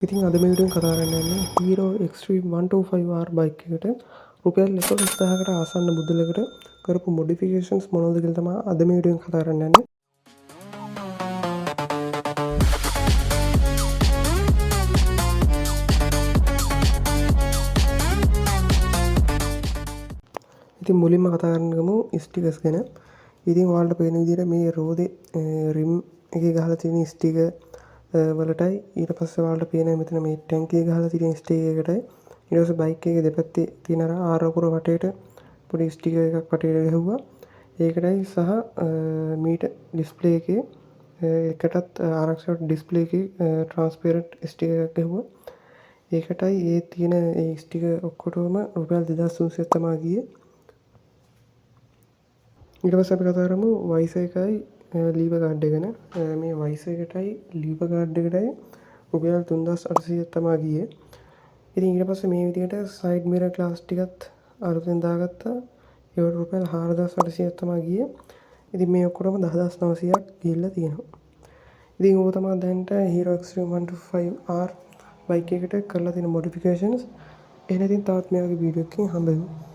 ඉතින් අද මේ වීඩියෝෙන් කතා කරන්න යන්නේ Hero Xtreme 125R බයික් එකට රුපියල් 11000කට ආසන්න මුදලකට කරපු මොඩිෆිකේෂන්ස් මොනවද කියලා තමයි අද මේ වීඩියෝෙන් කතා කරන්න යන්නේ. ඉතින් මුලින්ම කතා කරන්න ගමු ස්ටිකර්ස් ගැන. ඉතින් ඔයාලට පේන විදිහට මේ රෝදේ රිම් එකේ ගහලා තියෙන ස්ටිකර් වලටයි ඊට පස්සේ ඔයාලට පේන මෙතන මේ ටැංකිය ගහලා තියෙන ස්ටිකර් එකටයි ඊට පස්සේ බයික් එකේ දෙපැත්තේ තියෙන අර ආර අකුර වටේට පොඩි ස්ටිකර් එකක් වටේට ගැහුවා. ඒකටයි සහ මීටර් ඩිස්ප්ලේ එකේ එකටත් ආරක්ෂක ඩිස්ප්ලේ එකේ ට්‍රාන්ස්පරන්ට් ස්ටිකර් එකක් ගැහුවා. ඒකටයි ඒ තියෙන ඒ ස්ටිකර් ඔක්කොටම රුපියල් 2300ක් තමයි ගියේ. ඊට පස්සේ අපි කතා කරමු වයිසර් එකයි ලීවර් ගාඩ් එක ගැන. මේ වයිසර් එකටයි ලීවර් ගාඩ් එකටයි රුපියල් 3800ක් තමයි ගියේ. ඉතින් ඊට පස්සේ මේ විදිහට සයිඩ් මිරර් ග්ලාස් ටිකත් අලුතෙන් දාගත්තා. ඒවට රුපියල් 4800ක් තමයි ගියේ. ඉතින් මේ ඔක්කොටම 10900ක් ගිහිල්ලා තියෙනවා. ඉතින් ඕක තමයි දැන්ට Hero Xtreme 125R බයික් එකට කරලා තියෙන මොඩිෆිකේෂන්ස්. එහෙනම් ඉතින් තවත් මේ වගේ වීඩියෝ එකකින් හම්බ වෙමු.